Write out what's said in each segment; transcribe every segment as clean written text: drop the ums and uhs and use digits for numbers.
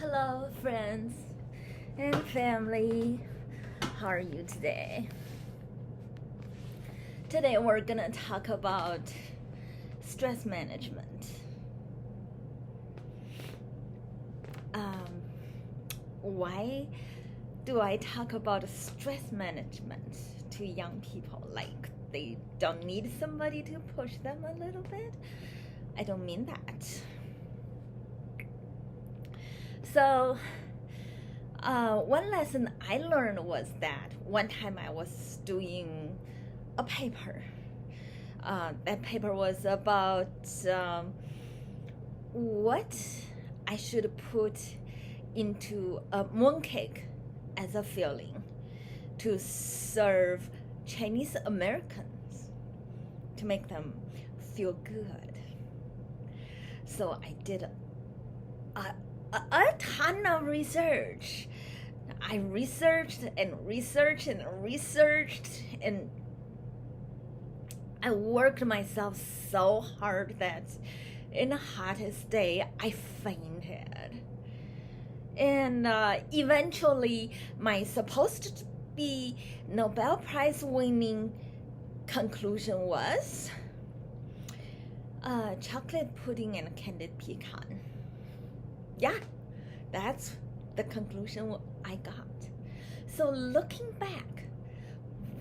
Hello, friends and family. How are you today? Today, we're gonna talk about stress management. Why do I talk about stress management to young people? Like they don't need somebody to push them a little bit? I don't mean that. So, one lesson I learned was that one time I was doing a paper. That paper was about what I should put into a mooncake as a filling to serve Chinese Americans to make them feel good. So I did a ton of research. I researched and I worked myself so hard that in the hottest day I fainted. And eventually my supposed to be Nobel Prize winning conclusion was chocolate pudding and candied pecan. Yeah, that's the conclusion I got. So looking back,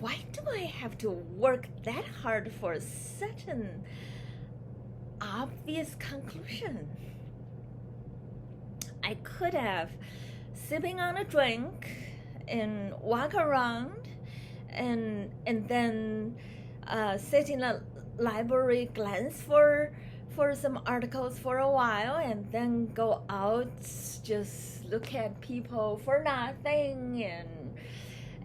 why do I have to work that hard for such an obvious conclusion? I could have sipping on a drink and walk around and then sit in a library, glance for some articles for a while, and then go out, just look at people for nothing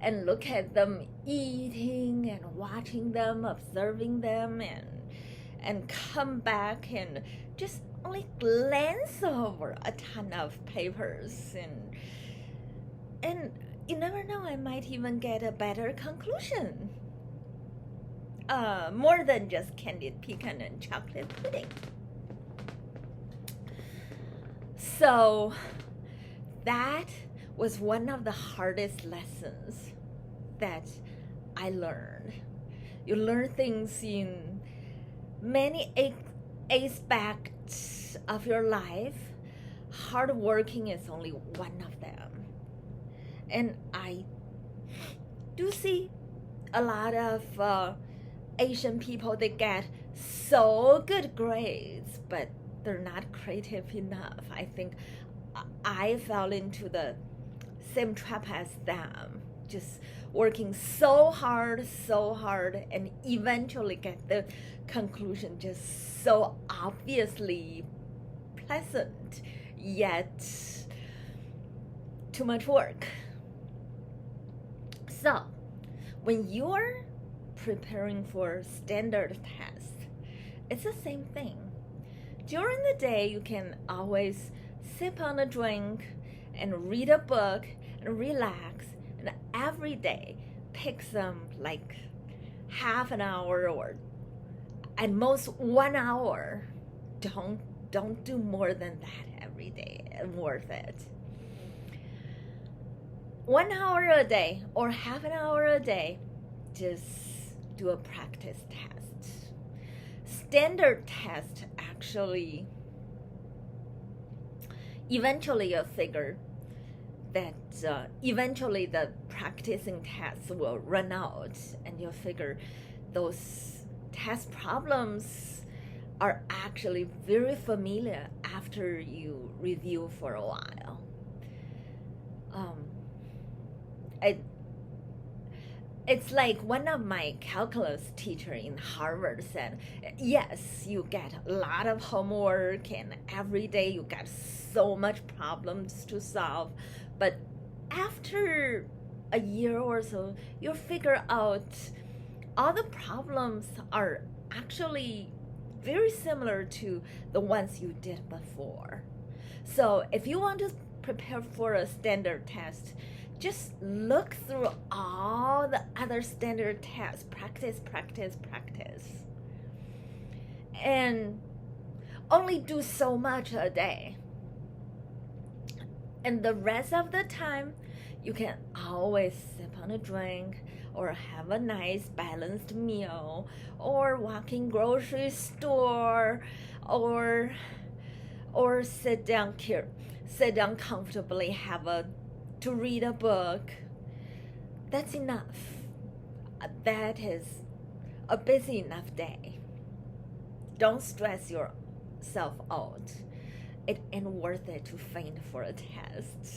and look at them eating and watching them, observing them, and come back and just only glance over a ton of papers and you never know, I might even get a better conclusion. More than just candied pecan and chocolate pudding. So that was one of the hardest lessons that I learned. You learn things in many aspects of your life. Hard working is only one of them. And I do see a lot of Asian people, they get so good grades, but they're not creative enough. I think I fell into the same trap as them, just working so hard, and eventually get the conclusion just so obviously pleasant, yet too much work. So, when you're preparing for standard tests, it's the same thing. During the day, you can always sip on a drink and read a book and relax, and every day pick some like half an hour or at most 1 hour. Don't do more than that every day, and worth it. 1 hour a day or half an hour a day, just do a practice test. Standard test actually, eventually you'll figure that eventually the practicing tests will run out, and you'll figure those test problems are actually very familiar after you review for a while. It's like one of my calculus teacher in Harvard said, yes, you get a lot of homework and every day you get so much problems to solve, but after a year or so, you'll figure out all the problems are actually very similar to the ones you did before. So if you want to prepare for a standard test, just look through all the other standard tests, practice, and only do so much a day. And the rest of the time, you can always sip on a drink or have a nice balanced meal or walk in grocery store or sit down comfortably, to read a book. That's enough. That is a busy enough day. Don't stress yourself out. It ain't worth it to faint for a test.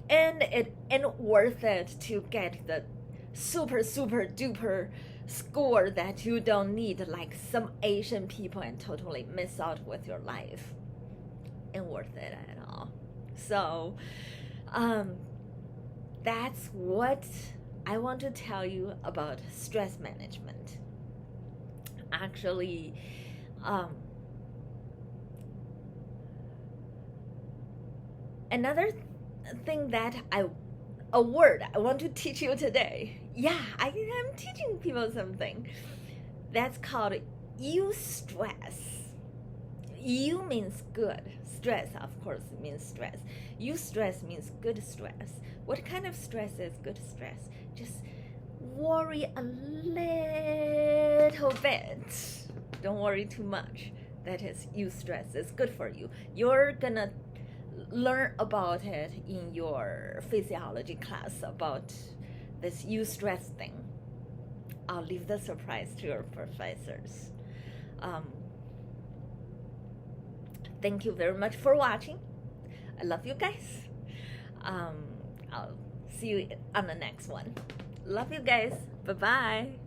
And it ain't worth it to get the super duper score that you don't need, like some Asian people, and totally miss out with your life. Ain't worth it at all. So that's what I want to tell you about stress management. Actually, another thing that a word I want to teach you today. Yeah, I'm teaching people something. That's called eustress. Eu means good. Stress, of course, means stress. Eustress means good stress. What kind of stress is good stress? Just worry a little bit. Don't worry too much. That is eustress. It's good for you. You're gonna learn about it in your physiology class about this eustress thing. I'll leave the surprise to your professors. Thank you very much for watching. I love you guys. I'll see you on the next one. Love you guys. Bye-bye.